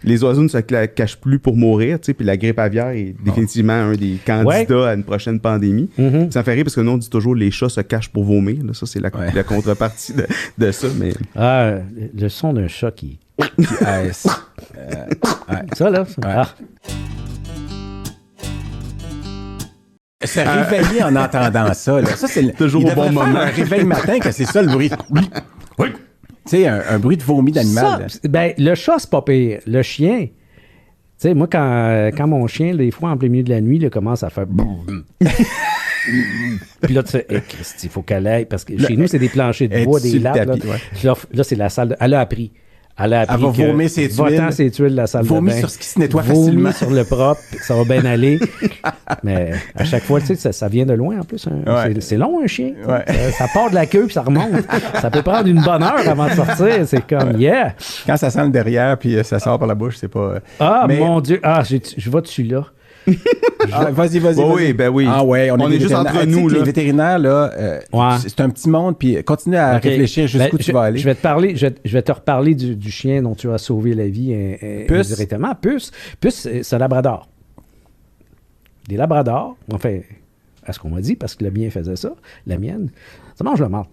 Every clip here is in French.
Les oiseaux ne se cachent plus pour mourir, tu sais, puis la grippe aviaire est définitivement un des candidats à une prochaine pandémie. Ça me fait rire parce que nous, on dit toujours les chats se cachent pour vomir. Là, ça, c'est la contrepartie de ça. Mais... le son d'un chat qui... ça, là. Se réveiller en entendant ça, là. Ça, c'est toujours au bon moment. Un réveil matin, que c'est ça le bruit. Oui. Tu sais, un bruit de vomi d'animal. Ben, le chat, c'est pas pire. Le chien, tu sais, moi, quand mon chien, des fois, en plein milieu de la nuit, il commence à faire... Puis là, tu sais, Christy, il faut qu'elle aille, parce que chez nous, c'est des planchers de bois, des lattes. Là, c'est la salle... Elle a appris. Elle va vomir ses tuiles. Va-t'en ses tuiles de la salle de bain. Vomir sur ce qui se nettoie facilement. Vomir sur le propre, ça va bien aller. Mais à chaque fois, tu sais, ça vient de loin en plus. C'est long, un chien. Ça part de la queue puis ça remonte. Ça peut prendre une bonne heure avant de sortir. C'est comme, yeah! Quand ça sent le derrière puis ça sort par la bouche, c'est pas... mon Dieu! Je vais dessus là. Vas-y. Oui, ben oui. Ah ouais, on est juste entre nous. Les vétérinaires, là, c'est un petit monde, puis continue à réfléchir jusqu'où tu vas aller. Je vais te reparler du chien dont tu as sauvé la vie indirectement. Puce, c'est un labrador. Des labradors, enfin, à ce qu'on m'a dit, parce que le mien faisait ça, la mienne, ça mange le marde.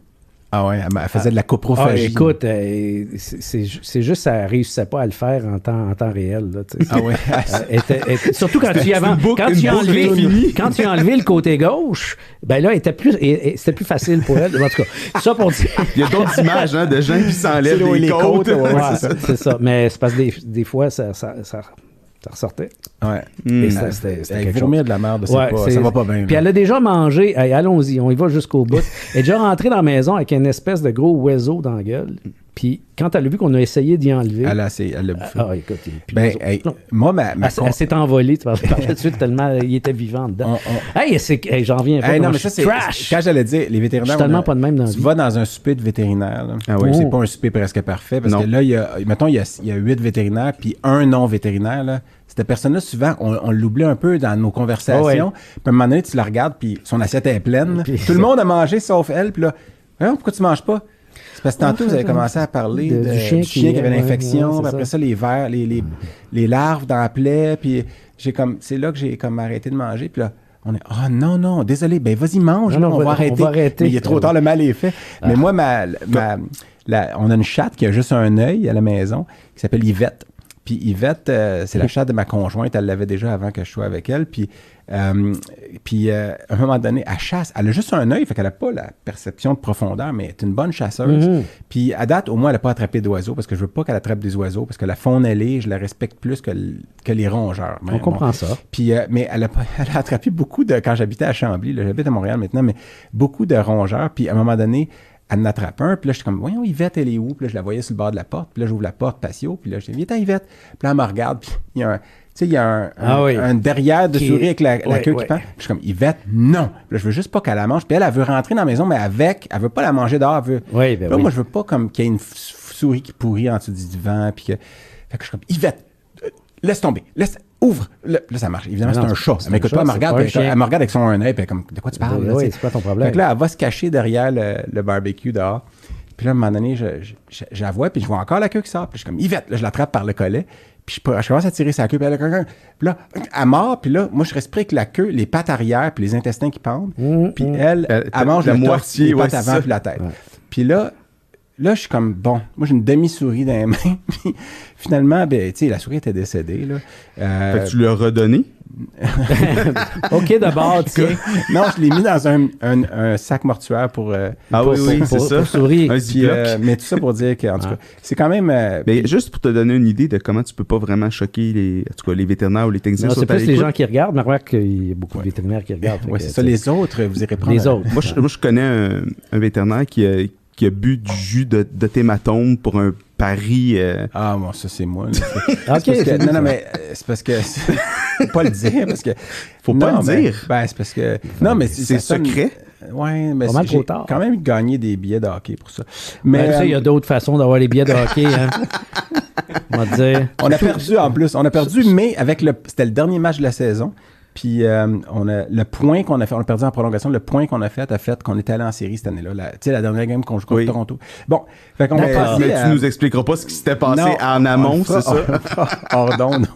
Ah ouais, elle faisait de la coprophagie. Écoute, c'est juste ça ne réussissait pas à le faire en temps réel. Là, surtout quand tu as enlevé le côté gauche, ben là, c'était plus facile pour elle. En tout cas, ça pour dire... Il y a d'autres images de gens qui s'enlèvent les côtes. C'est ça. Mais c'est parce que des fois, ça ressortait. Ouais. Et c'était quelque chose. De la merde, ça va pas bien. Puis elle a déjà mangé, allons-y, on y va jusqu'au bout. Elle est déjà rentrée dans la maison avec une espèce de gros oiseau dans la gueule. Puis quand elle a vu qu'on a essayé d'y enlever... Elle l'a bouffé. Écoute, moi, elle s'est envolée par la suite tellement il était vivant dedans. J'en reviens pas. Non, mais ça, c'est trash. Quand j'allais dire, les vétérinaires... Je suis tellement pas de même dans la vie. Tu vas dans un souper de vétérinaire. C'est pas un souper presque parfait. Parce que là, il y a 8 vétérinaires, puis un non-vétérinaire, là. Cette personne-là, souvent, on l'oublie un peu dans nos conversations. Puis à un moment donné, tu la regardes, puis son assiette est pleine. Tout le monde a mangé, sauf elle. Puis là, pourquoi tu manges pas? C'est parce que tantôt, vous avez commencé à parler du chien qui avait l'infection. Puis après ça, les vers, les larves dans la plaie. Puis c'est là que j'ai comme arrêté de manger. Puis là, on est non, désolé. Ben vas-y, mange. On va arrêter. Mais il est trop tard, le mal est fait. Mais moi, on a une chatte qui a juste un œil à la maison qui s'appelle Yvette. Puis Yvette, c'est la chatte de ma conjointe. Elle l'avait déjà avant que je sois avec elle. Puis à un moment donné, elle chasse. Elle a juste un œil, fait qu'elle n'a pas la perception de profondeur, mais elle est une bonne chasseuse. Puis à date, au moins, elle n'a pas attrapé d'oiseaux, parce que je veux pas qu'elle attrape des oiseaux, parce que la faune ailée, je la respecte plus que les rongeurs. On comprend ça. Puis, mais elle a attrapé beaucoup de... Quand j'habitais à Chambly, là, j'habite à Montréal maintenant, mais beaucoup de rongeurs. Puis à un moment donné, elle en attrape un, puis là, je suis comme, voyons, Yvette, elle est où? Puis là, je la voyais sur le bord de la porte, puis là, j'ouvre la porte patio, puis là, je dis, viens, Yvette. Puis là, elle me regarde, puis il y a un derrière de souris avec la queue qui pend. Puis je suis comme, Yvette, non. Puis là, je veux juste pas qu'elle la mange. Puis elle veut rentrer dans la maison, mais elle veut pas la manger dehors. Moi, je veux pas comme qu'il y ait une souris qui pourrit en dessous du divan, puis que... Fait que je suis comme, Yvette, laisse tomber, ouvre. Là, ça marche. Évidemment, c'est un chat. Elle m'écoute pas, elle me regarde avec son un œil, puis comme, de quoi tu parles? C'est quoi ton problème? Fait que là, elle va se cacher derrière le barbecue dehors. Puis là, à un moment donné, je la vois, puis je vois encore la queue qui sort. Puis je suis comme, Yvette, là, je l'attrape par le collet. Puis je commence à tirer sa queue, puis là, elle mord, puis là, moi, je reste pris avec la queue, les pattes arrière, puis les intestins qui pendent. Puis elle mange la moitié, les pattes avant, puis la tête. Puis là, je suis comme, bon, moi, j'ai une demi-souris dans les mains. Puis finalement, ben, tu sais, la souris était décédée, là. Fait que tu lui as redonné? OK, d'abord, tiens. Non, je l'ai mis dans un sac mortuaire pour... c'est ça. Pour souris. Mais tout ça pour dire que, en tout cas, c'est quand même... mais juste pour te donner une idée de comment tu peux pas vraiment choquer les vétérinaires ou les techniciens. C'est plus les gens qui regardent, mais remarque qu'il y a beaucoup de vétérinaires qui regardent. Oui, c'est ça. Les autres, vous irez prendre... Les autres. Moi, je connais un vétérinaire qui a bu du jus de thématome pour un pari. Ah, bon, ça, c'est moi. OK. Non, mais c'est parce que... Faut pas le dire, parce que... Faut pas le dire? Ben, c'est parce que... Non, mais c'est secret. Oui, mais j'ai quand même gagné des billets de hockey pour ça. Mais tu sais, il y a d'autres façons d'avoir les billets de hockey, hein. On va dire. On a perdu, en plus. On a perdu, mais avec c'était le dernier match de la saison. Puis le point qu'on a fait, on a perdu en prolongation, le point qu'on a fait qu'on était allé en série cette année-là. Tu sais, la dernière game qu'on joue contre Toronto. Bon, fait qu'on a passé... Mais tu nous expliqueras pas ce qui s'était passé en amont, c'est ça? Pardon, non.